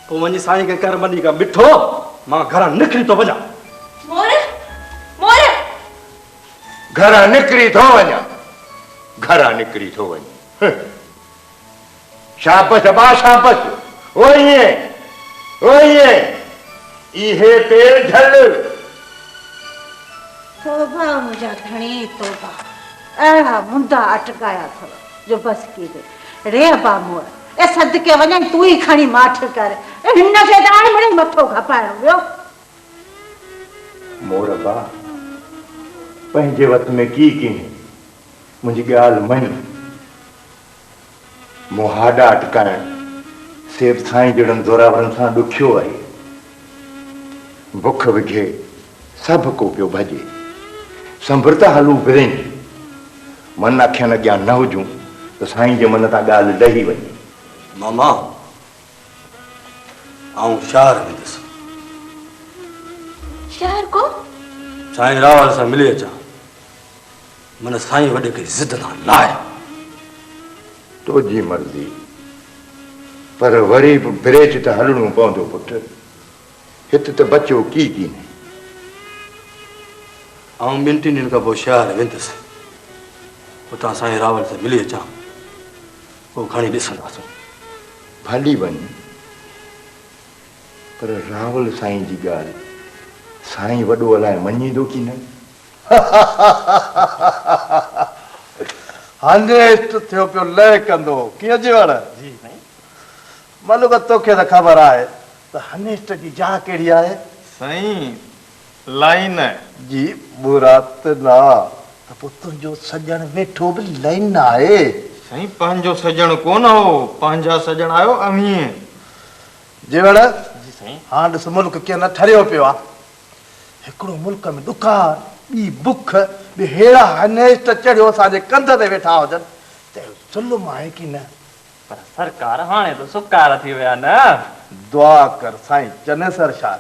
तो वञी साईं खे कर मनी का मिठो मां घरां निकिरी तो वञा। मोर मोर घरां निकिरी थो वञा, घरां निकिरी थो वञा। शाबस बा शाबस, ओए इहे पेर झल। तोबा मुझा धणी तोबा, अड़ा मुंडा अटकाया थो जो बस की दे रे बा मोर ए सदके वने तू ही खणी माठ कर हिन के दाण मणे मथो खपायो वियो। मोर बा पंहिंजे वक़्त में की मुंहिंजी ॻाल्हि मञ। मुहाॾा अटकाइण सेब साईं जहिड़नि ज़ोरावरनि सां ॾुखियो आहे। बुख विघे सभु को पियो भॼे, संभरता हलूं विरें मन अखियनि अॻियां न हुजूं त साईं जे मन तां ॻाल्हि ॾही वञे। मामा आऊं शहर वेंदुसि। शहर को साईं रावल सां मिली अचां। मन साईं वॾे खे ज़िद ना लाए। तुंहिंजी मर्ज़ी, पर वरी बि ब्रेच त हलणो पवंदो पुटु। हिते त बचो की न। आऊं 2 ॾींहंनि खां पोइ शहर वेंदुसि। उतां साईं रावल सां मिली अचां, पोइ खणी ॾिसंदासीं। भली वञ, पर रावल साईं जी ॻाल्हि साईं वॾो अलाए मञींदो की न। हनेस्ट थियो पियो लह कंदो कीअं जी वण जी साईं। मलुक तोखे त ख़बर आहे त हनेस्ट जी जाह कहिड़ी आहे साईं। लाइन जी बुरात ना त पोइ तुंहिंजो सॼण वेठो बि लाइन आहे। साईं पंहिंजो सजण कोन हो, पंहिंजा सजण आयो अमीं जीवण जी साईं। हां ॾिस मुल्क कीअं न ठरियो पियो आहे। हिकिड़ो मुल्क में ॾुकार, ॿी बुख, ॿी हेड़ा हनेस्ट चढ़ियो असांजे कंध ते वेठा हुजनि त ज़ुल्म आहे की न। पर सरकार हाणे तो सुकार थी विया न। दुआ कर साईं चनेसर शाह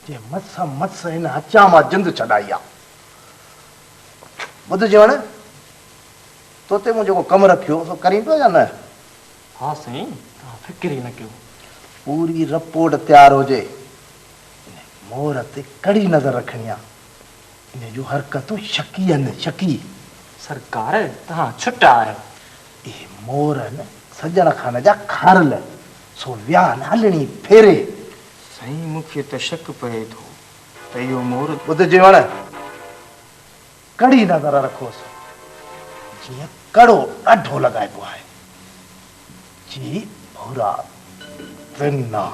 जे मस हिन हचा मां जिंद छॾाई आहे। ॿुध जीवण, तोते मूं जेको कमु रखियो सो करींदो या न। हाँ साईं, तव्हां फिक्र ई न कयो। पूरी रिपोर्ट तयार हुजे। मोर ते कड़ी नज़र रखणी आहे। इन जूं हरकतूं शकी आहिनि, शकी। सरकार तव्हां छुटा आहियो। इहे मोर आहिनि सजण खान जा खारल, सो विया न हलणी फेरे। साईं मूंखे त शक पए थो त इहो मोर। ॿुध जीवण, कड़ी नज़र रखोसि, जीअं कड़ो ॾाढो लॻाइबो आहे। जी भूरा तिना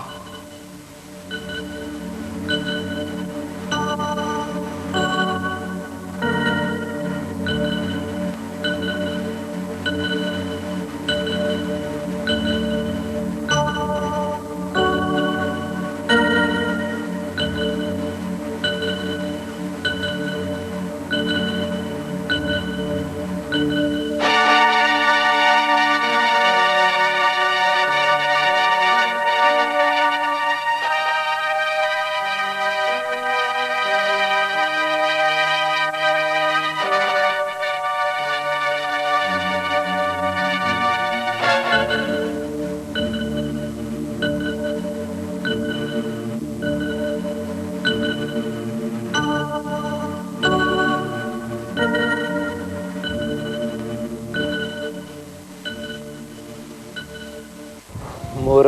मोर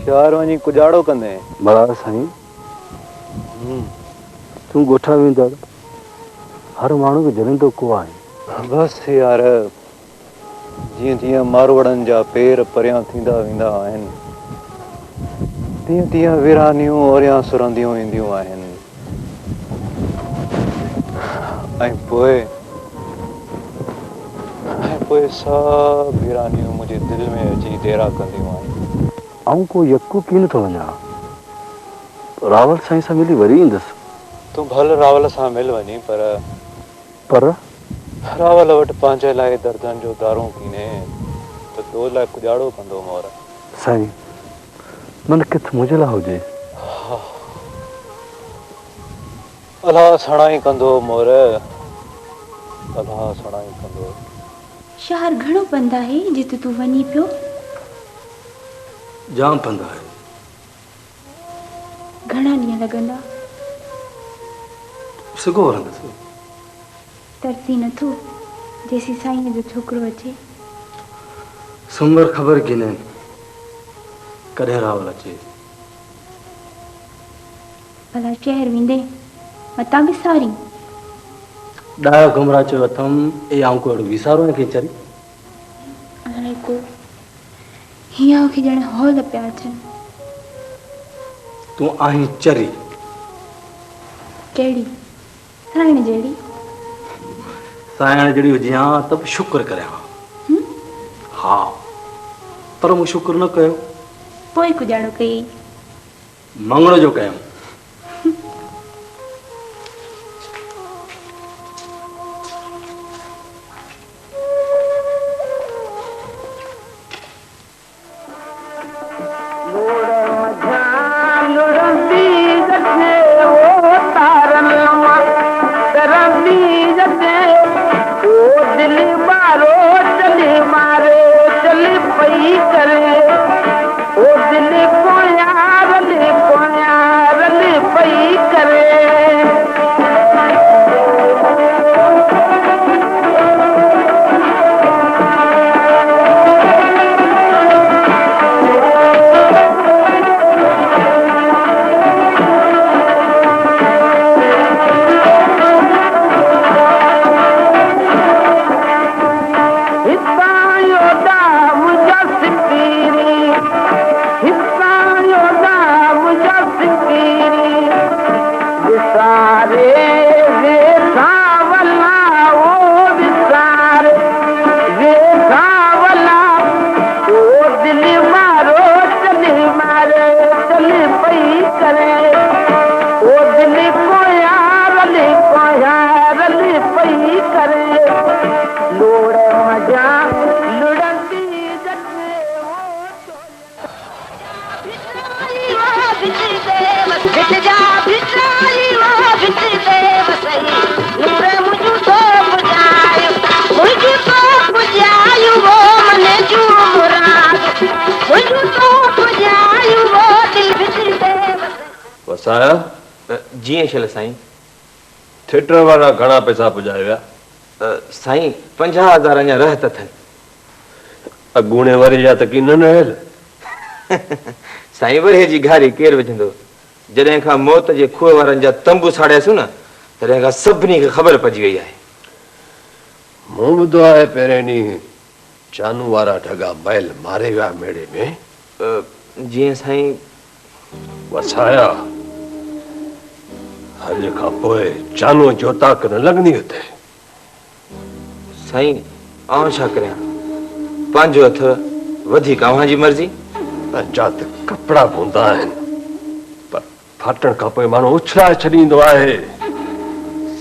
शहर वञी कुजाड़ो कंदे। बड़ा साईं, तूं ॻोठा वेंदा हर माण्हू खे जलंदो को आहे। बस यार, जीअं तीअं मारवड़नि जा पेर परियां थींदा वेंदा आहिनि, तीअं तीअं वीरानियूं ओरियां सुरंदियूं ईंदियूं आहिनि। ऐं पोइ सभु वीरानियूं मुंहिंजे दिलि में अची डेरा कंदियूं आहिनि। ऐं को यकु कीअं नथो वञा। रावल साईं सां मिली वरी ईंदुसि। तूं भले रावल सां मिल वञी, पर रावल वटि पंहिंजे लाइ दर्दनि जो दारूं पीने त तो लाइ कुजाड़ो कंदो मोर। साईं मन किथे मुंहिंजे लाइ हुजे। अलाह सणाई कंदो मोर, अलाह सणाई कंदो। शहर घणो पंध आहे जिते तूं वञी पियो। जाम पंध आहे। घणा ॾींहं लॻंदा? सॻो वरंदसि। तरसी नथो जेसी साईं जो छोकिरो अचे। सुमर ख़बर कीन कॾहिं रावल अचे। भला शहर वेंदे मतां विसारी ॾाढा घुमरा चयो अथमि ए आऊं को अहिड़ो विसारो खे चरी। हाणे को हीअं खे ॼण हौल पिया अचनि। तूं आहीं चरी। कहिड़ी? साइण जहिड़ी? साइण जहिड़ी हुजे हा त बि शुक्र करियां। हा पर मूं शुक्र न कयो। पोइ गुजारो कई मंगण जो कयूं। जी शल साईं। थिएटर वारा घणा पैसा पुॼाए विया? साईं 50,000 अञा रहत अथनि। अगूणे वरे जा त कीन न आयल। साईं वरे जी घारी केरु विझंदो? जॾहिं खां मौत जे खूह वारनि जा तंबू साड़ियासीं न तॾहिं खां सभिनी खे ख़बर पइजी वई आहे। मूं ॿुधो आहे पहिरें ॾींहुं चानू वारा ढगा बैल मारे विया मेड़े में। जीअं साईं। वसाया अॼु खां पोइ चानूअ जो ताक न लॻंदी हुते। साईं आउं छा करियां? पंहिंजो हथ वधीक अव्हां जी मर्ज़ी। पंहिंजा त कपिड़ा हूंदा आहिनि पर फाटण खां पोइ माण्हू उछलाए छॾींदो आहे।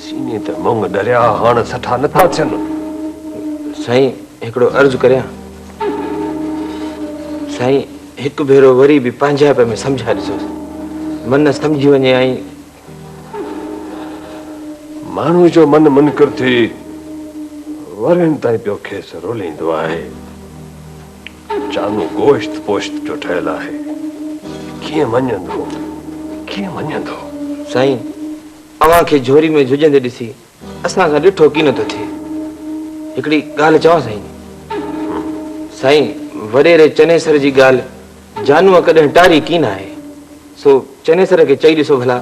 सीने ते मुंग दरिया हाणे सठा नथा थियनि। साईं हिकिड़ो अर्ज़ु करियां? साईं हिकु भेरो वरी बि पंहिंजाइप में सम्झाए ॾिसोसि। मन सम्झी वञे ऐं माण्हू जो मन मुनकर थी वरनि ताईं पियो खेसि रोलींदो आहे। चानू गोश्त पोश्त जो ठहियल आहे। कीअं मञंदो कीअं मञंदो? साईं अव्हां खे झोरी में झुजंदे ॾिसी असां खां ॾिठो की नथो थिए। हिकिड़ी ॻाल्हि चवां साईं? साईं वॾेरे चनेसर जी ॻाल्हि जानूअ कॾहिं टारी कीन आहे। सो चनेसर खे चई ॾिसो भला।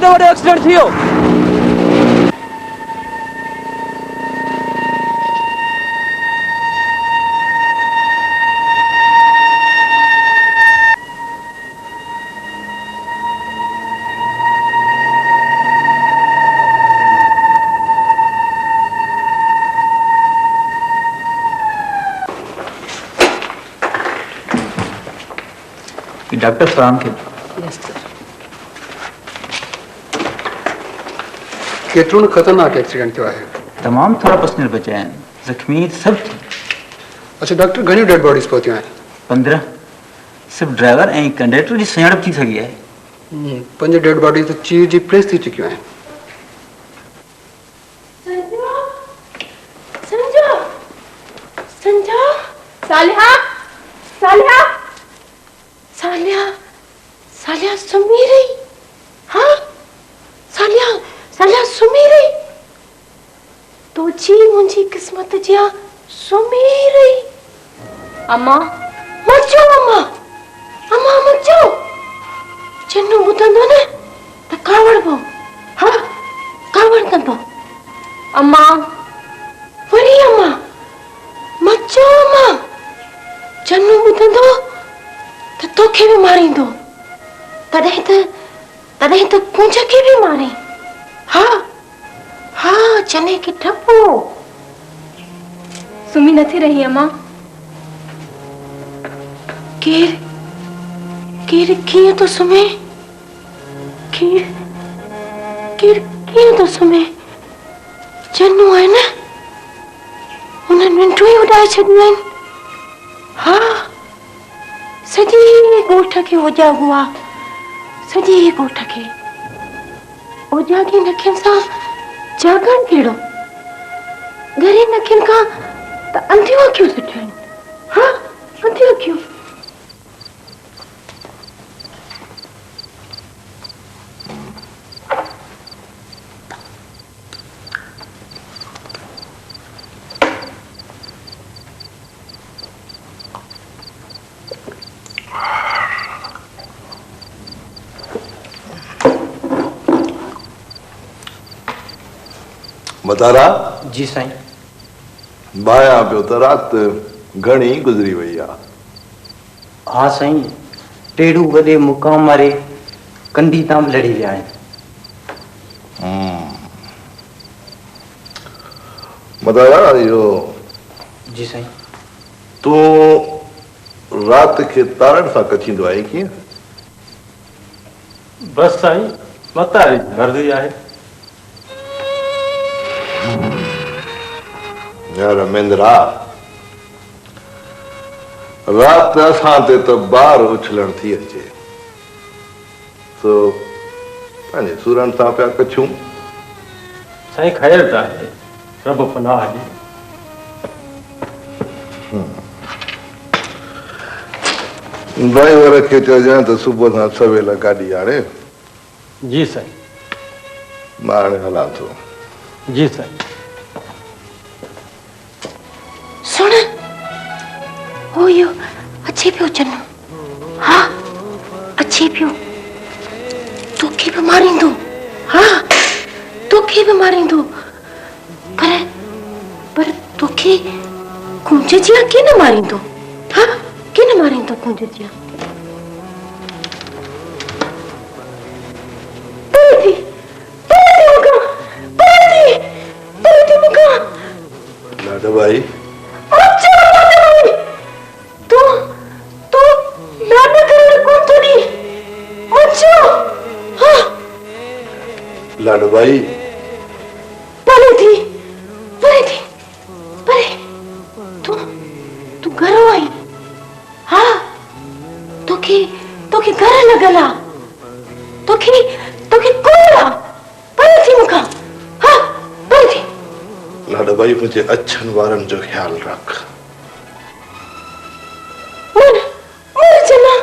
केड़ो वडो एक्सीडेंट थियो? डॉक्टर सलाम के केतरो खतरनाक एक्सीडेंट थियो आहे? तमाम थोड़ा पर्सनल बचा है, जख्मी सब थी। अच्छा डॉक्टर घणी डेड बॉडीज पहुंची हैं? 15 सिर्फ ड्राइवर ऐं कंडक्टर जी सुञाणप थी सकी है। 5 डेड बॉडीज तो चीर जी प्रेस थी चुकियूं हैं। संजो सालिहा सालिहा सालिया सालिया सुमी रही। हाँ सालिया सालिया सुमी रही तो जी मुंहिंजी किस्मत जिया सुमी रही। अम्मा मचो अम्मा अम्मा मचो चन्नू ॿुधंदो न त कावड़बो। हाँ कावड़ कंदो। अम्मा वरी अम्मा मचो अम्मा चन्नू ॿुधंदो तो तोखे भी मारींदो। तॾहिं त कुंज खे भी मारे। हाँ हाँ चने के ठपो सुमी नथी रही अम्मा। केर केर कीअं तो सुमे? केर केर कीअं तो सुमे? चन्नू आहे न उन्हनि मिंटू ही उॾाए छॾियूं आहिनि। हाँ सॼे ॻोठ खे उजाॻो आहे। सॼे ॻोठ खे उजाॻे नखियुनि सां जागण कहिड़ो? ॻरे नखियुनि खां त अंधियूं अखियूं सुठियूं आहिनि। हाँ अंधियूं अखियूं। मतारा जी साईं। बाया पियो त रात घणी गुज़री वई आहे। हाँ साईं टेड़ू वॾे मुक़ाम वारे कंदी तां बि लड़ी विया आहिनि। मतारा इहो जी साईं। तूं रात खे तारनि सां कचींदो आहे कीअं? बस साईं मतारी मर्ज़ी आहे। यार मेंदरा रात असां ते त बार उछलण थी अचे तो पंहिंजे सुरनि सां पिया कछूं। साईं ख़ैर त आहे रब पनाह ॾे। ड्राइवर खे चइजांइ त सुबुह सां सवेल गाॾी आणे। जी साईं। मां हाणे हलां थो। जी साईं। सुन ओ यो अच्छे पियो चन्नू। हाँ अच्छे पियो तोखे भी मारींदो। हाँ तोखे भी मारींदो पर तोखे कुंज जिया के न मारींदो। हाँ के न मारींदो कुंज जिया। लाडो भाई लाडो भाई परे थी तू घर आई। हाँ तोखे घर लगला तोखे कोला परे थी मुखा। हाँ परे थी। लाडो भाई मुझे अच्छन वारन जो ख्याल रख। मर चला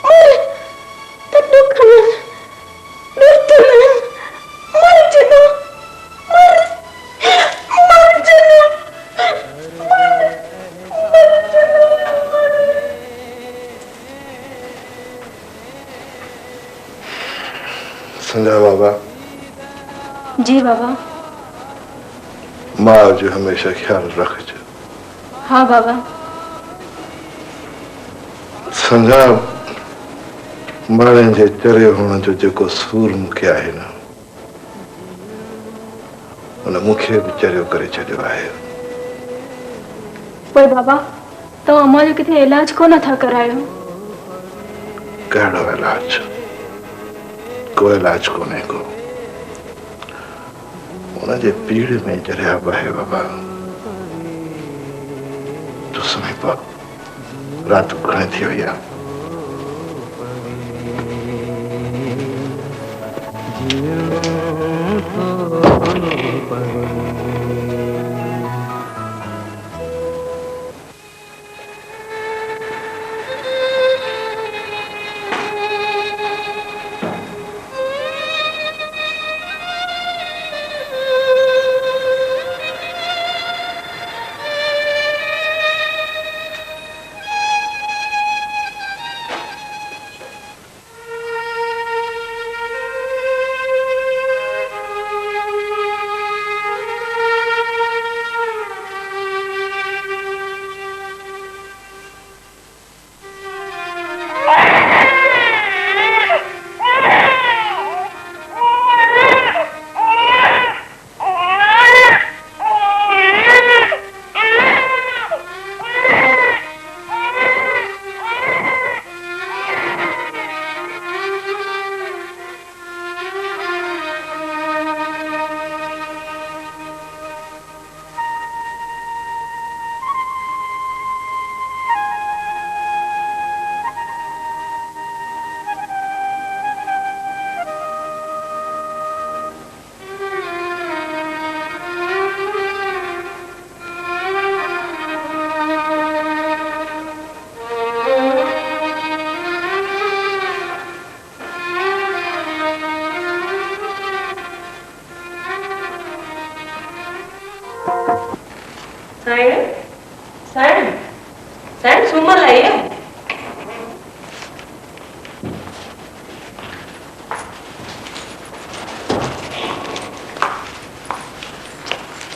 मर तो दुख न दुख न मर चला मर चला संजा बाबा जी बाबा। मां जो हमेशा ख्याल रखजो। हाँ बाबा। संजा माण्हुनि जे चरियो हुअण जो जेको सूर मूंखे आहे न उन मूंखे बि चरियो करे छॾियो आहे। पोइ बाबा तव्हां अम्मा जो किथे इलाज कोन था करायो? कहिड़ो इलाज? को इलाज कोन्हे को। उनजे पीड़ में जरिया बहे बाबा। तूं समय पा रात घणे थी वई आहे।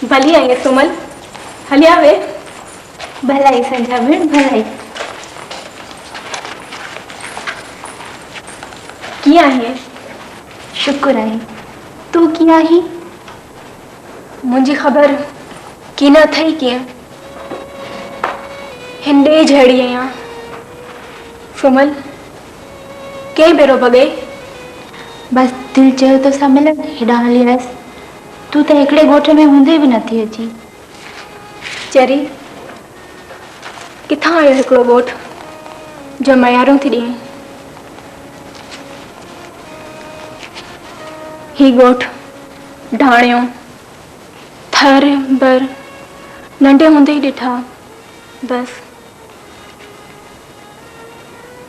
भली आई है सुमल। हलिया वे भलाई संजा भेण भलाई। किया है? शुक्र आहे। तू किया ही? मुझे खबर की ना थई किया हिंडे झड़ी आया। सुमल के बेरो बगे बस दिल चयो तो सा मिलन हेडा हली वस। तू तो एकड़े गोठे में हूंदे भी नथी अची। चरी किथां आयो हिकिड़ो गोठ जो मयारूं थी ॾिए। ही गोठ ढाणियो थर बर नंढे हूंदे ही ॾिठा।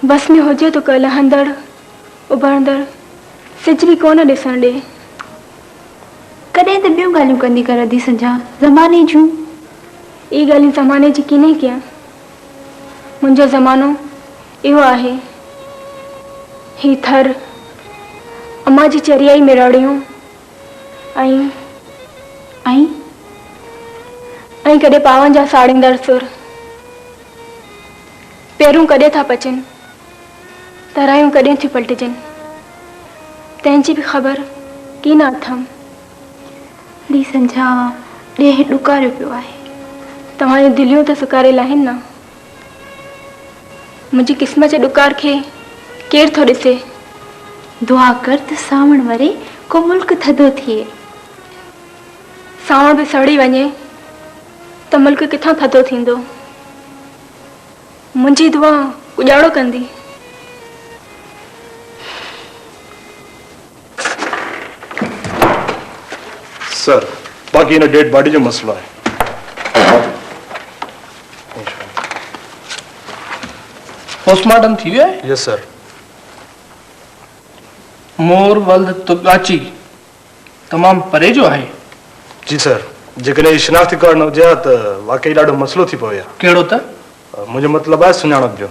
बस में हुजे तो कल लहंदड़ उभरंदड़ सिज भी कोन ॾिसण ॾे। कॾहिं त ॿियूं ॻाल्हियूं कंदी कर दी संजा ज़माने जूं। ई ॻाल्हियूं ज़माने जी कीने कया। मुंहिंजो ज़मानो इहो आहे। ही थर अम्मा जी चरियाई में रड़ियूं ऐं कॾहिं पावन जा साड़ींदड़ सुर। पेरूं कॾहिं था पचनि तरायूं कॾहिं थियूं पलटिजनि। तंहिंजी बि ख़बर की न अथमि। दी संझा ॾेह ॾुकारियो पियो आहे। तव्हांजी दिलियूं त सुकारियल आहिनि न। मुंहिंजी क़िस्मत जे ॾुकार खे केरु थो ॾिसे। दुआ कर त सावण वरे को मुल्क थधो थिए। सावण बि सड़ी वञे त मुल्क किथां थधो थींदो। मुंहिंजी दुआ उजाड़ो कंदी। सर बाक़ी इन डेड बॉडी जो मसलो है। पोस्टमार्टम थी वियो आहे? यस सर। मोर वल्द तुगाची तमाम परे जो आहे। जी सर जेकॾहिं शिनाख्ती करणु हुजे हा त वाकई ॾाढो मसइलो थी पियो आहे। कहिड़ो त? मुंहिंजो मतिलबु आहे सुञाणप जो।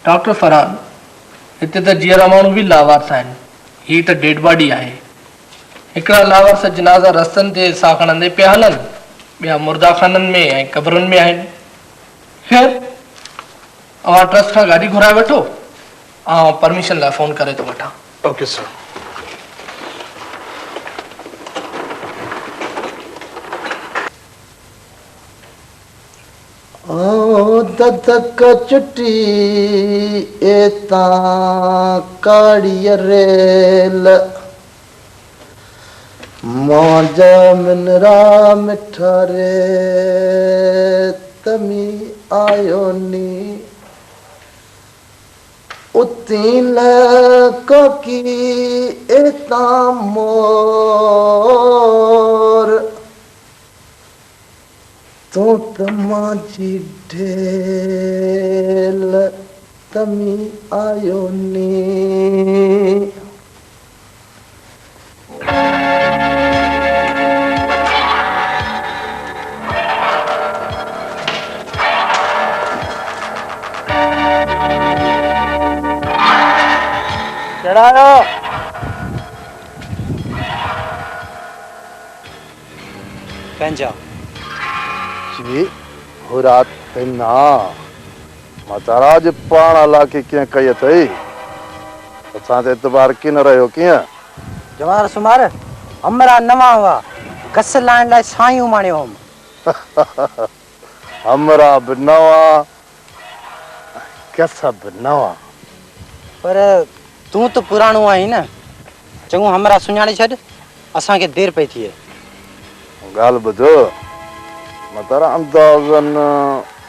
डॉक्टर फरहान हिते त जीअरा माण्हू बि लावारस आहिनि। ही त डेड बॉडी आहे। हिकिड़ा लावारस जनाज़ा रस्तनि ते साह खणंदे पिया हलनि, ॿिया मुर्दा खाननि में ऐं क़बरुनि में आहिनि। ख़ैर अवां ट्रस्ट खां गाॾी घुराए वठो, आउं परमिशन लाइ फ़ोन करे थो वठां। Okay sir. ददक चुटी एता काड़ी रेल मौज मिनरा मिठारे तमी आयो नी उतीन कोकी एता मोर तो तमाजी ढेल तमी आयो नी। चढ़ायो पंहिंजा जी हो रात ना महाराज पाण हलाकी कीअं कई अथई, असां ते एतबार की न रहियो कीअं? जवार सुमार हमरा नवा हुआ घस लाइण लाइ साईं माणियो हुम। हमरा बि नवा कस बि नवा। पर तूं तो पुराणो आहीं न, चङो हमरा सुञाणे छॾ, असांखे देरि पई थिए। ॻाल्हि ॿुधो, मतारा अंदाज़न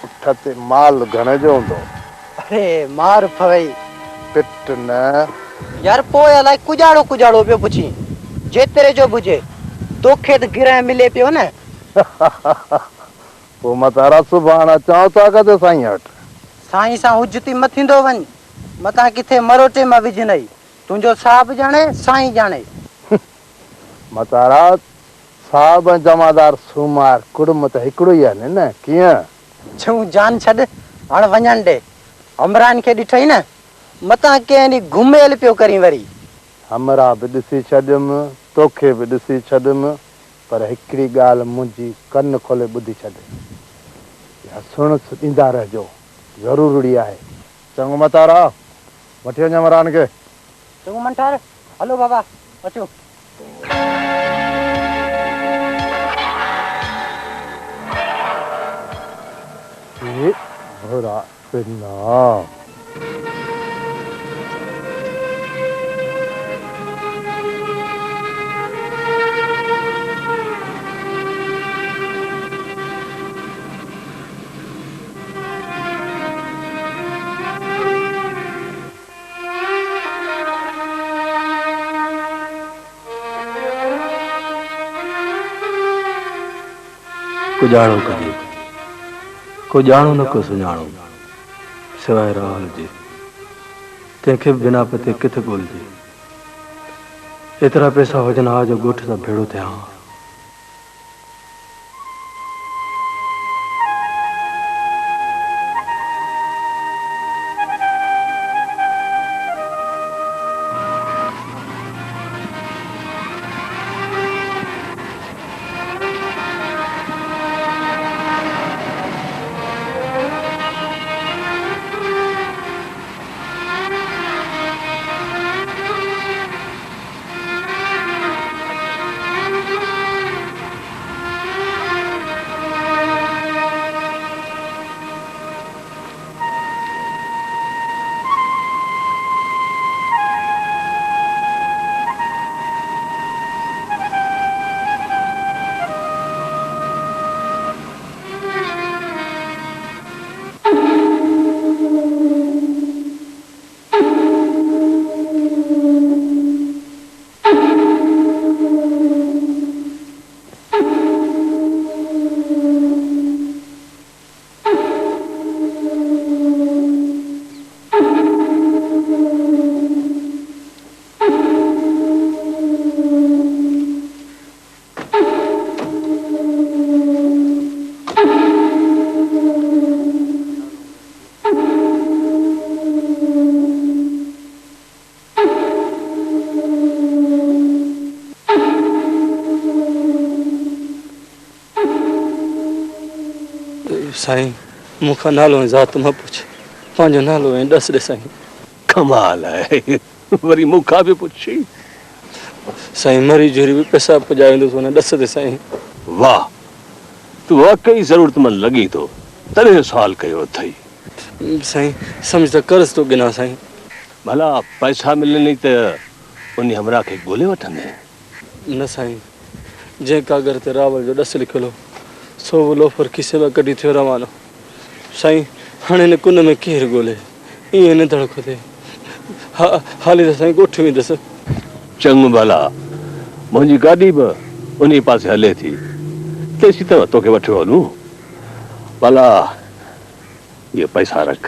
उठते माल घणे जो हूंदो? अरे मार पवई पिट न यार, पोइ अलाए कुजाड़ो कुजाड़ो पियो पुछी, जेतिरे जो बुझे तोखे त गिरह मिले पियो न। पोइ मतारा सुभाणे अचां था कदे साईं वटि? साईं सां हुजती मथींदो वञ, मतां किथे मरोटे मां विझ नई, तुंहिंजो साहब जाने साईं जाने। मतारा साहब ऐं जमादार सूमार कुड़म त हिकिड़ो ई आहे न, कीअं? छूं जान छॾ, हाणे वञण ॾे। अमरान खे ॾिठई न, मतां कंहिं घुमेल पियो करी वरी। हमरा बि ॾिसी छॾियुमि, तोखे बि ॾिसी छॾियुमि, पर हिकिड़ी ॻाल्हि मुंहिंजी कन खोले ॿुधी छॾ, या सुण ॾींदा रहिजो, ज़रूरी आहे। चङो मतारा, वठी वञ अमरान खे। चङो मंठार, हलो बाबा अचो। भोरा पिना को ॼाणो कजे, को ॼाणो न को सुञाणो, सिवाय राहुल जे कंहिंखे बि बिना पते किथे ॻोल्हिजे। एतिरा पैसा हुजनि हा जो ॻोठ सां भेड़ो थियां। साईं मूंखां नालो ऐं ज़ात मां पुछ पंहिंजो नालो ऐं ॾस ॾे साईं। कमाल आहे, वरी मूंखां बि पुछी। साईं मरी जुरी भी पैसा पुॼाईंदुसि हुन ॾस ते साईं। वाह, तू वाकई ज़रूरतमंद लॻी थो, तॾहिं सवाल कयो अथई। साईं सम्झ त कर्ज़ तो गिना साईं। भला पैसा मिलनि त उन हमरा खे ॻोल्हे वठंदे। न साईं, जंहिं कागर ते रावल जो ॾस लिखियलु सो वो लोफर खीसे में कढी थियो रवानो। साईं हाणे हिन कुन में केरु ॻोल्हे, ईअं न धड़को थिए। हाली त साईं ॻोठ वेंदुसि। चङो भला, मुंहिंजी गाॾी बि उन पासे हले थी, तेसी त तोखे वठी वञूं। भला ये पैसा रख।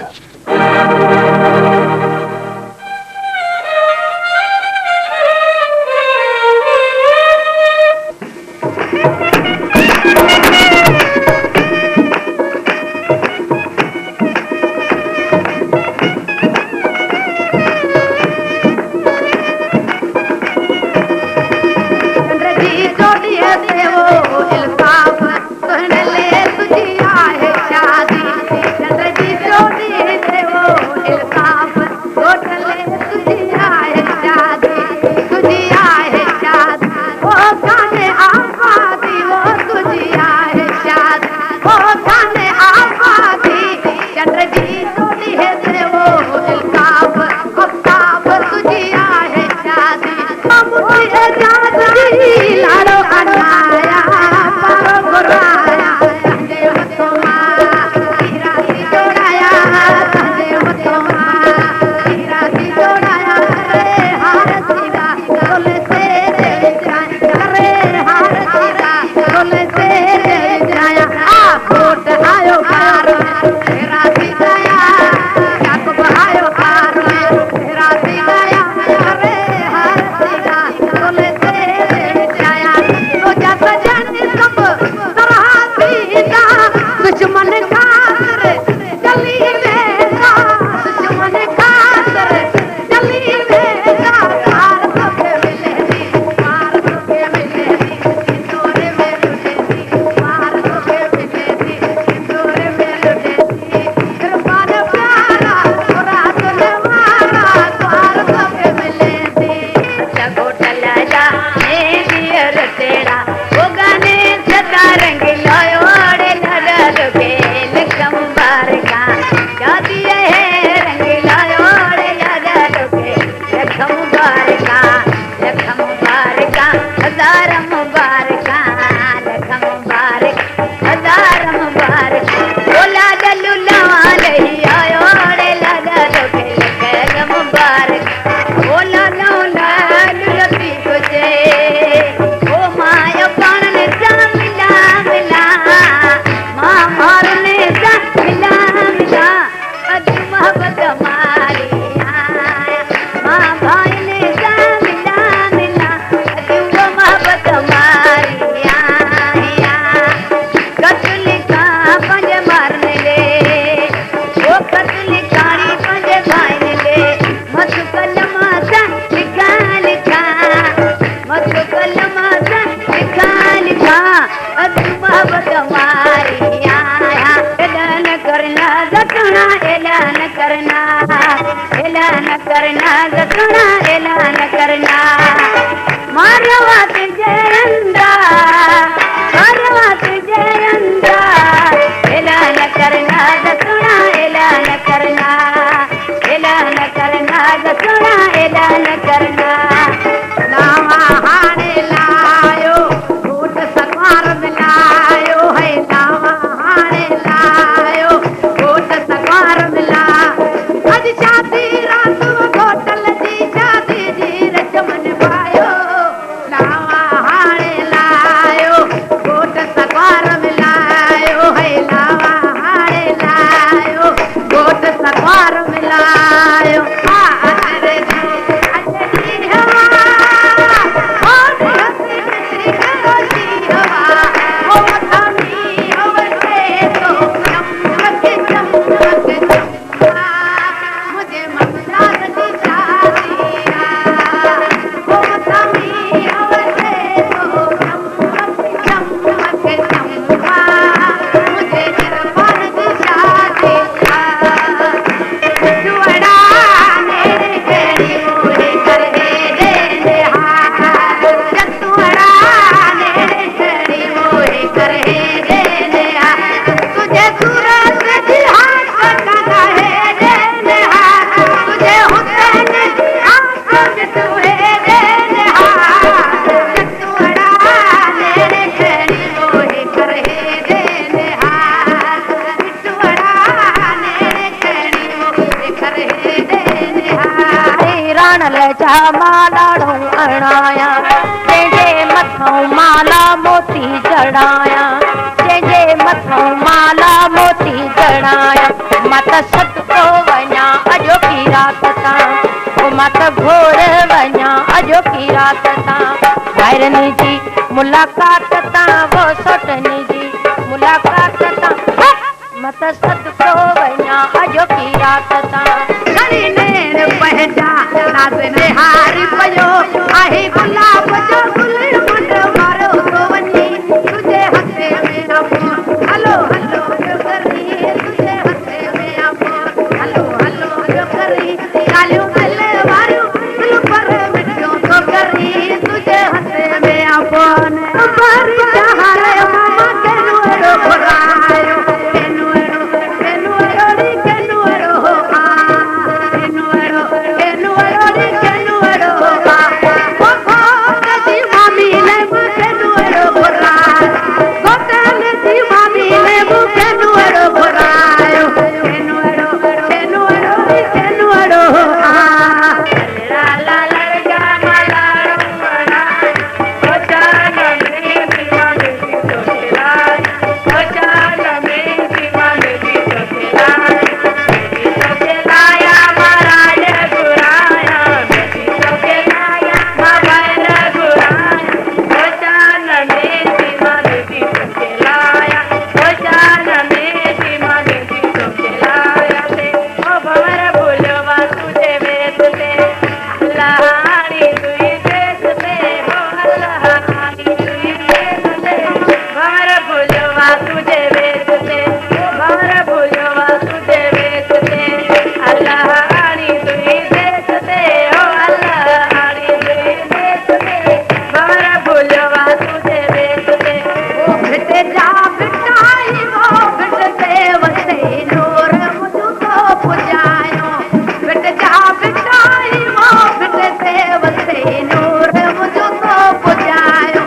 जा मालाड़ो अणाया जंहिंजे मथां माला मोती जड़ाया जंहिंजे मथां माला मोती जड़ाया मत सदको वञा अॼोकी राति तां मत घोर वञा अॼोकी राति तां वाइरनी जी मुलाक़ात तां वो सोटनी जी मुलाक़ात तां मत सदको वञा अॼोकी राति तां खणी नेर पहजा नाज़ हारी पयो आहे गुलाब जो गुल मुंड मारो तो वञी तुझे हथे में अपो हलो हलो जो करी तुझे हथे में अपो हलो हलो जो करी कालियूं दिल वारियूं दिल पर मिठियूं तो करी तुझे हथे में अपो पर चाहे मामा केनो एड़ो घुरायो केनो एड़ो री केनो एड़ो आ केनो एड़ो री केनो एड़ो आ गोठो दी मामी ले केनो एड़ो घुरायो गोठल दी मामी ले केनो एड़ो घुरायो केनो एड़ो री केनो एड़ो आ ला ला ला जा माला बड़ा ओ जान में दीवाने दी तो खेला ओ जान में दीवाने दी तो खेला लाया मारा ले गुराया बेटी तो लाया बाबा ले गुराया ओ जान में दीवाने दी तो लाया ओ जान में दीवाने दी तो लाया से ओ भवर भूलवा तुझे वेद से अल्लाह हारी तुई देश से ओ अल्लाह हारी तुई देश से भवर भूलवा तुझे वेद से भवर भूलवा तुझे वेद से अल्लाह हारी तुई देश से ओ अल्लाह हारी तुई देश से भवर भूलवा तुझे वेद से ओ भिट जा भिटाई वो भिट से वसे नूर मुझको पुजायो भिट जा भिटाई वो भिट से वसे नूर मुझको पुजायो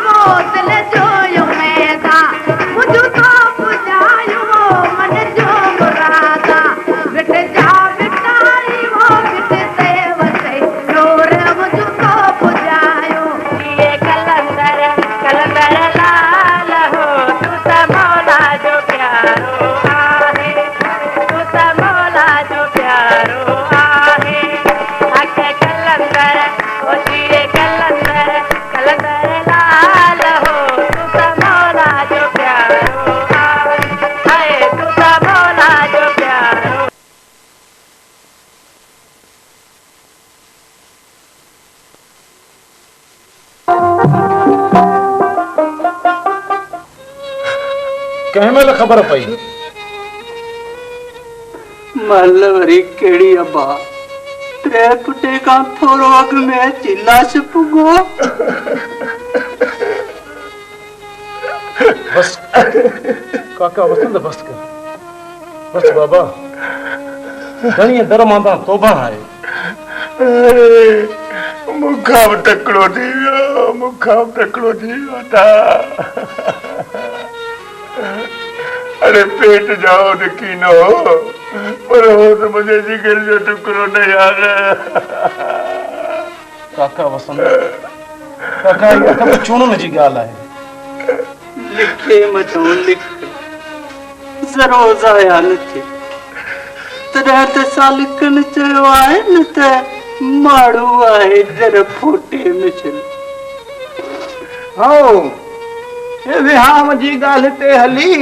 वो दिल जो मैदा मुझको पुजायो मन जो मुरादा भिट जा भिटाई वो भिट से वसे नूर मुझको पुजायो ये कलंदर लाल हो तू त मौला जो प्यारो आहे तू त मौला जो प्यारो आहे अख कलंदर ओ ये कलंदर लाल हो तू त मौला जो प्यारो आहे हाय तू त मौला जो प्यारो कंहिं महिल ख़बर पई महलवरी केड़ी अबा त्रे पुटे का थोरो अग में चिल्ला छपुगो बस काका वसंत बस कर बस बाबा घणी दर मांदा तोबा है मुखाम टकड़ो थी वियो था अरे पेट जाओ न कीनो पर हो तो मुझे जिगर जो टुकड़ो नहीं आ गया काका वसंत काका ये तो चूणन जी गाल है लिखे मचो लिख जरो जाया न थे तॾहिं त सालिकनि चयो आहे न त माण्हू आहे जर फोटे मिसल हाँ ये विहाम जी गाल ते हली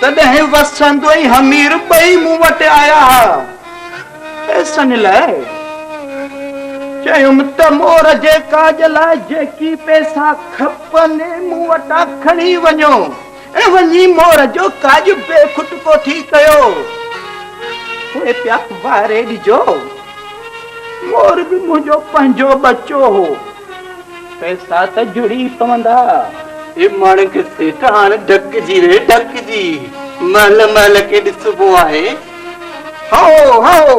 तॾहिं वसंत ऐं हमीर ॿई मूं वटि आया पैसनि लाइ चयुमि त मोर जे काज लाइ जेकी पैसा खपनि मूं वटां खणी वञो ऐं वञी मोर जो काज बेखुटको थी कयो उहे पिया वारे ॾिजो मोर बि मुंहिंजो पंहिंजो बच्चो हो पैसा त जुड़ी पवंदा ये माण्हू खे सेठ हाणे ढकजी रे ढकजी महल महल खे ॾिसबो आहे हाओ हाओ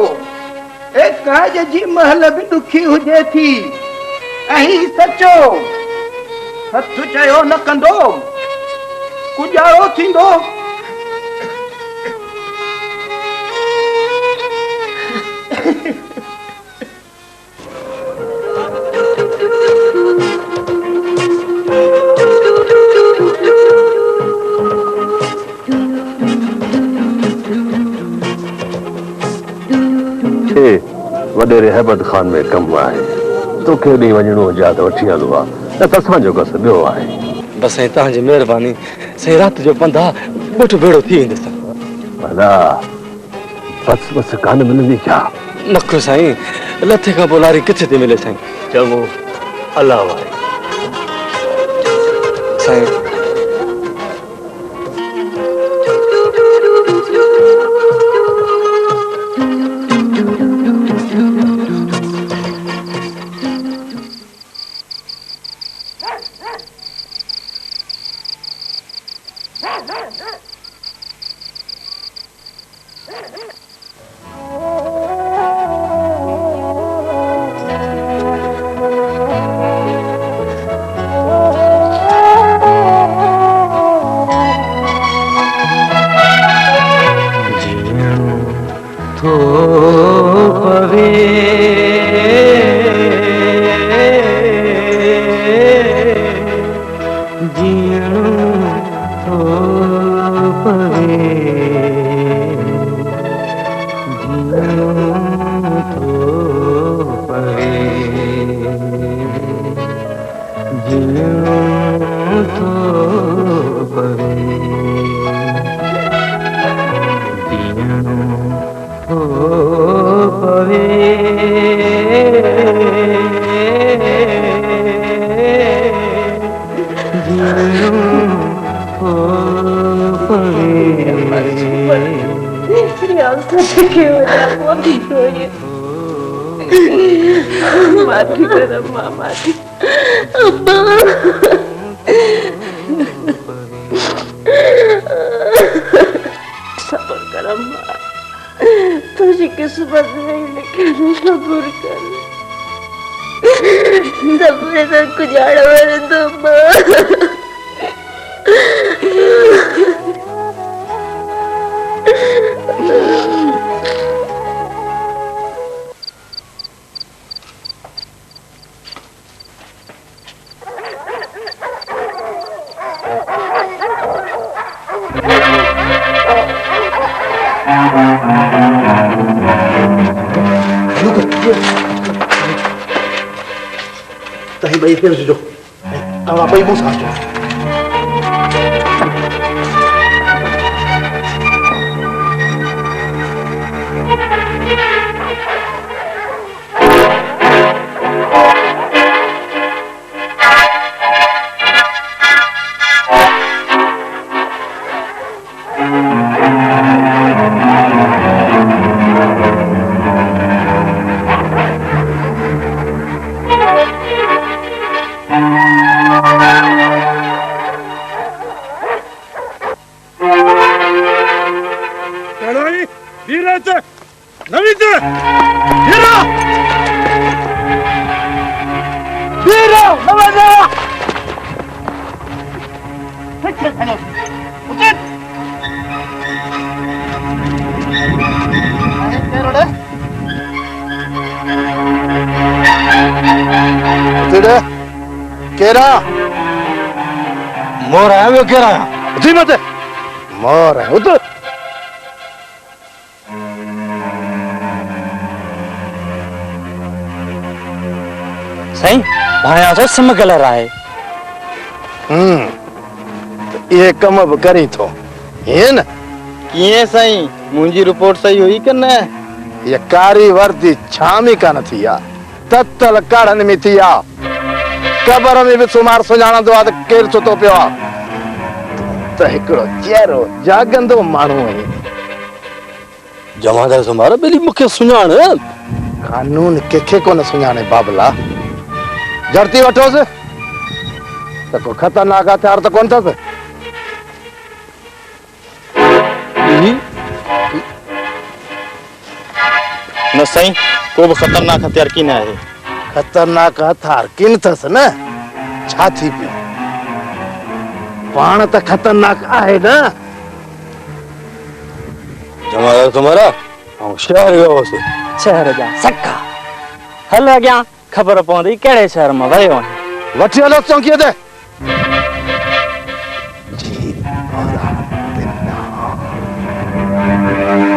ए काज जी महल बि ॾुखी हुजे थी ऐं सचो हथ चयो न कंदो गुजारो थींदो वॾेरे हैबत खान में कमु आहे तोखे ॾेई वञिणो हुजे त वठी हलो आहे न त असांजो कसु ॿियो आहे बसि साईं तव्हांजी महिरबानी साईं राति जो पंधु आहे ॻोठु भेड़ो थी वेंदुसि भला बस बस कान मिलंदी छा नखो साईं लथे खां पोइ लारी किथे थी मिले साईं चङो अलाह आहे साईं सब्र कर अम्मा तुझी किस्मत नहीं लिखी सब्र कर सब्र से गुजारा मेरे तो तही भाई फिर जो अब आप ही मुंह साफ केरा मोर है वो केरा उठी मत मोर है उधर सही भाया तो सिमगल रहा है ये कम अब करी तो ये न किए सही मुंजी रिपोर्ट सही हुई कि न ये कारी वर्दी छामी का न थी या तत्तल काढ़न में थी या कबर में भी सुमार सुजाना दो आद केर चुतो पियो तो हिकड़ो चेहरो जागंदो माण्हू है जमादार सुमार बेली मुखे सुञाण कानून केखे को न सुञाणे बाबला जड़ती वठो से तो को खतरनाक हथियार तो कौन था से न सही को भी खतरनाक हथियार की ना है खतरनाक हथियार किन थस न छा थी पियो पाण त खतरनाक आहे न जमादार तुम्हारा ऐं शहर वियो से शहर जा सक्का हल अॻियां ख़बर पवंदी कहिड़े शहर मां वियो आहीं वठी हलो चौकीअ ते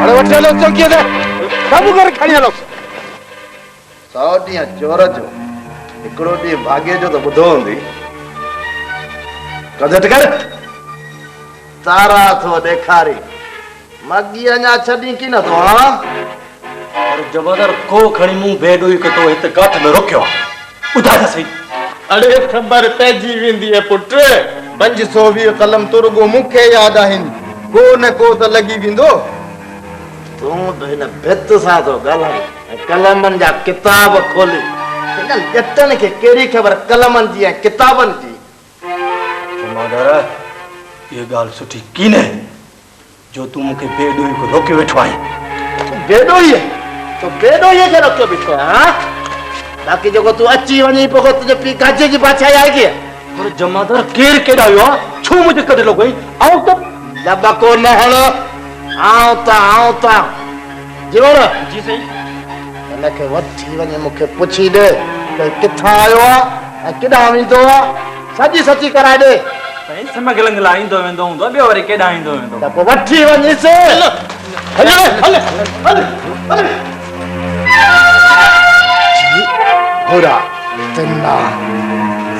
अरे वठी हलो चौकीअ ते काबू करे खणी हलो 100 ॾींहं चोर जो हिकिड़ो ॾींहुं भाग्य जो त ॿुधो हूंदी। कदट कर तारा थो ॾेखारी मगी अञा छॾी की न तो पर जबरदर को खणी मूं बेडोई कतो हिते काठ में रोकियो ॿुधाए त सही। अड़े ख़बर पइजी वेंदी है पुट। 520 कलम तुरगो मूंखे यादि आहिनि। को न को त लॻी वेंदो। तूं त हिन भित सां थो ॻाल्हाए कलमनि जा किताब खोली। हिन ॼटनि खे कहिड़ी ख़बर कलमनि जी ऐं किताबनि जी। जमादार ये ॻाल्हि सुठी कीने जो तूं मूंखे बेडोई को रोके वेठो आहीं। बेडोई तो बेडोई खे रोके बीठो आहीं। बाक़ी जो तू अची वञी पोइ तुंहिंजो पीउ गाजे जी बादशाही आहे की। पर जमादार केर केॾा आयो आहे छो मुझे कढे लो गई आओ त लबको न हण आओ ता जीवर जी सही। हिनखे वठी वञे मूंखे पुछी ॾे त किथां आयो आहे ऐं केॾां वेंदो आहे। सची कराए ॾे। साईं समग लंग लाईंदो वेंदो हूंदो ॿियो वरी केॾां ईंदो वेंदो। त पोइ वठी वञीस। बुरा तिन्ना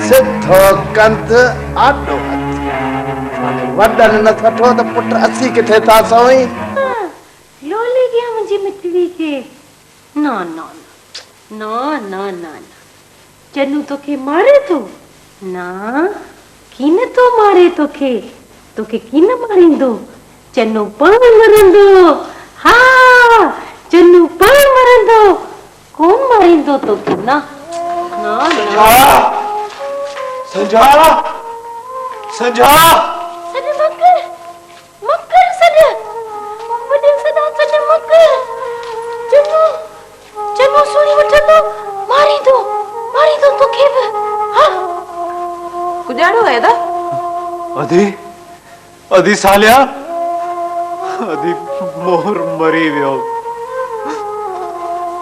सिद्धो कंध आडो हथ वडन न थठो त पुट असी किथे था सोई। लोली गया मुझे मिटवी के ना ना ना ना ना चन्नू तो के मारे तो ना किन तो मारे तो के किन मारिंदो चन्नू पाण मरंदो। हाँ चन्नू पाण मरंदो कौन मारिंदो तो के ना ना ना संजा संजा सद मकर सद वडे सदा सद मकर चन्नू सुणी वठंदो मारिंदो तो के हाँ गुजारो है दा अधी सालिया अधी मोर मरी वियो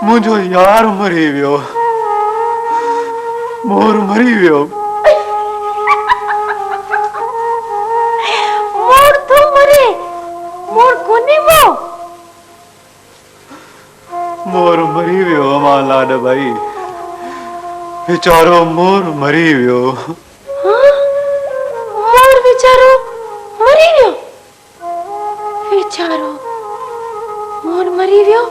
मुझो यार मरी वियो मोर मरी वियो। मोर तो मरे मोर कोने मोर मरी वियो अमा लाड भाई बेचारो मोर मरी वियो। हाँ मोर बेचारो मरी वियो बेचारो मोर मरी वियो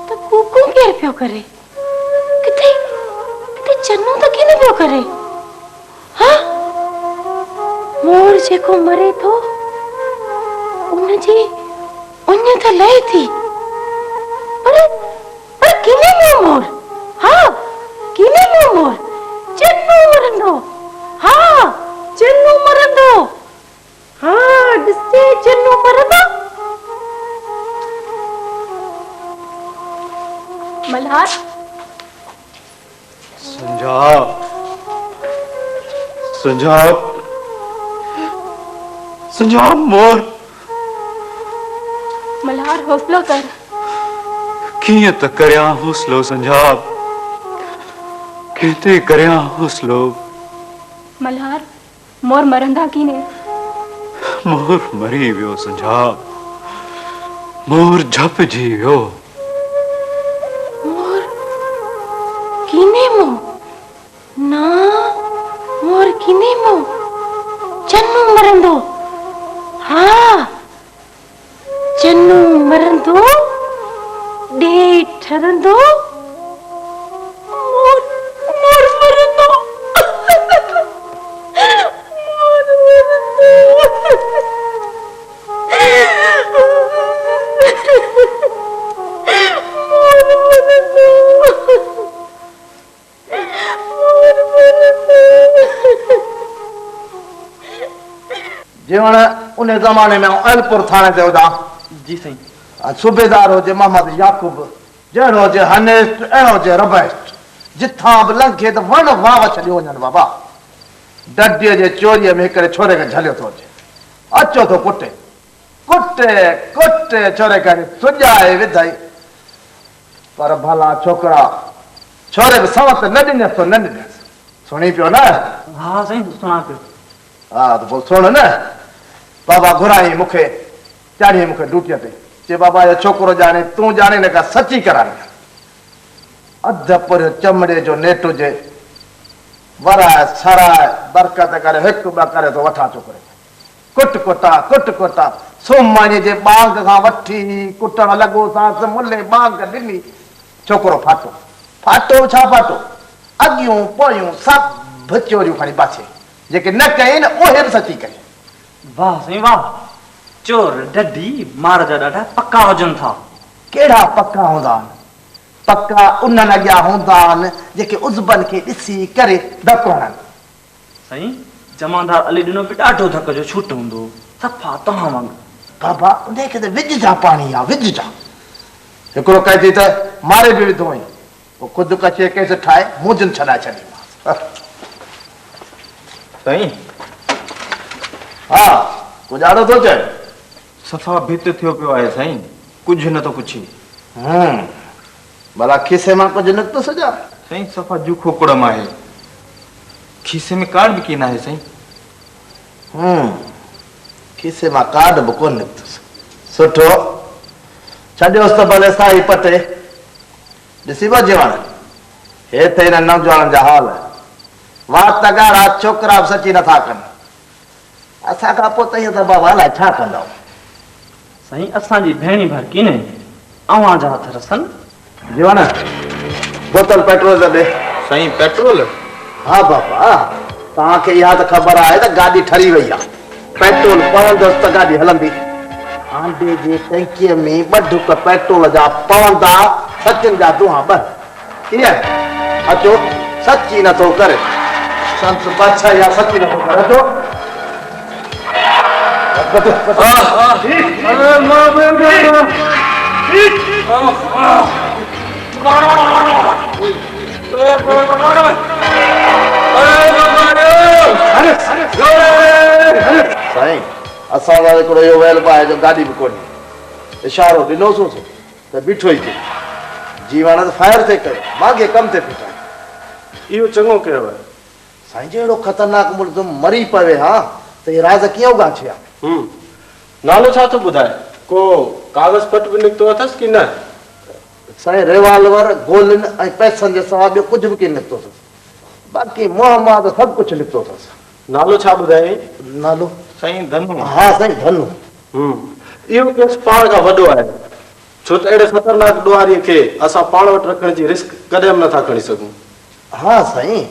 तो कुकू केर पियो करे किथे चन्नू तो किन पियो करे। हाँ मोर जेको मरे तो उनजी उन्य तो लहे थी पर किने में मोर। हाँ किने में मोर चन्नू मरंदो। हाँ चन्नू मरंदो। हाँ डिसे चन्नू मरंदो। मल्हार संजाब मोर मल्हार हौसलो कर किए त करया हौसलो संजाब केते करया हौसलो। मल्हार मोर मरंदा कीने मोर मरी वियो संजाब मोर झप जी वियो। मोर कीने मो ना मोर कीने मो चन्नू मरंदो। हाँ चन्नू मरंदो डे ठरंदो मोर मरंदो मोर जीवन उन जमाने में अलपुर थाने ते हुआ। जी सही। सूबेदार हो जे मोहम्मद याकूब जहिड़ो जे हनेस्ट अहिड़ो जे रबैस्ट जिथां बि लंघे त वण वाव छॾियो वञनि बाबा। डडीअ जे चोरीअ में हिकिड़े छोरे खे झलियो थो अचे अचो थो कुटे कुटे कुटे छोरे खे सुॼाए विधाई पर भला छोकिरा छोरे बि सवत न ॾिनसि तो न ॾिनसि। सुणी पियो न? हाँ साईं सुना पियो। हा त पोइ सुण न बाबा घुराई मूंखे चाढ़ी मूंखे ड्यूटीअ ते चे बाबा ये छोकरो जाने तू जाने ने का सच्ची करानी अध पुर चमड़े जो नेट हुजे वराए सराए बरकत करे हिकु ॿ करे तो वठा चुकरे कुट कुटा सोमानी जे बाग खां वठी कुटण लॻो सांस मुले बाग ॾिनी छोकिरो फाटो छा फाटो अॻियूं पोयूं सभु चोरियूं खणी पाछे जेके न कई न उहे बि सची कई। वाह साईं वाह, चोर ढडी मार जा ॾाढा पक्का हुजनि था। कहिड़ा पक्का हूंदा आहिनि? पक्का उन्हनि अॻियां हूंदा आहिनि जेके उज़बन खे ॾिसी करे धक हणनि। साईं जमादार अली ॾिनो बि ॾाढो धक जो छूट हूंदो, सफ़ा तव्हां वांगुरु। बाबा उनखे त विझ जा पाणी आहे, विझ जा। हिकिड़ो कहिड़ी त मारे बि विधो हुई, पोइ ख़ुदि कचे केस ठाहे मुंझनि छॾाए छॾीमांसि। साईं हा कुझु ॾाढो थो चए? सफ़ा भित थियो पियो आहे साईं, कुझु न थो पुछे। भला खीसे मां कुझु निकितो सॼा? साईं सफ़ा जूखो कुड़म आहे, खीसे में कार्ड बि कीन आहे साईं। खीसे मां कार्ड बि कोन निकितुसि। सुठो, छॾियोसि त भले साई पटे। ॾिसी बि जीवन हे त हिन नौजवाननि जा हाल वात त ॻाढ़ा छोकिरा बि सची नथा कनि। असांखां पोइ त इहो त बाबा अलाए छा कंदव। साईं असांजी भेणी भर कीने अवां जा हथ रसनि। जीवन बोतल पेट्रोल त ॾे। साईं पेट्रोल? हा बाबा तव्हांखे इहा त ख़बर आहे त गाॾी ठरी वई आहे, पेट्रोल पवंदुसि त गाॾी हलंदी। हांडे जे टैंकीअ में 2 ढुक पेट्रोल जा पवंदा, सचिन जा दुआ 2। कीअं अचो, सची नथो करे संत बादशाह या सची नथो करे। अचो साईं असांजा हिकिड़ो इहो वेल आहे जो गाॾी बि कोन्हे। इशारो ॾिनोसि त बीठो ई थिए। जीवन त फायर ते कयो, माॻे कम ते फिटाए। इहो चङो कयो आहे साईं जो अहिड़ो ख़तरनाक मुल्क मरी पवे हा त इहे राज़ कीअं उगाचिया? नालो छा थो ॿुधाए? को कागज़ पट बि निकितो अथसि की न? साईं रिवाल्वर गोलियुनि ऐं पैसनि जे सवाइ ॿियो कुझु बि कीन निकितो अथसि। बाक़ी मुंहं मां त सभु कुझु निकितो अथसि। नालो छा ॿुधाए? नालो साईं धनु। हा साईं धनु। इहो केस पाण खां वॾो आहे, छो त अहिड़े ख़तरनाक ॾुआरीअ खे असां पाण वटि रखण जी रिस्क कॾहिं बि नथा खणी सघूं। हा साईं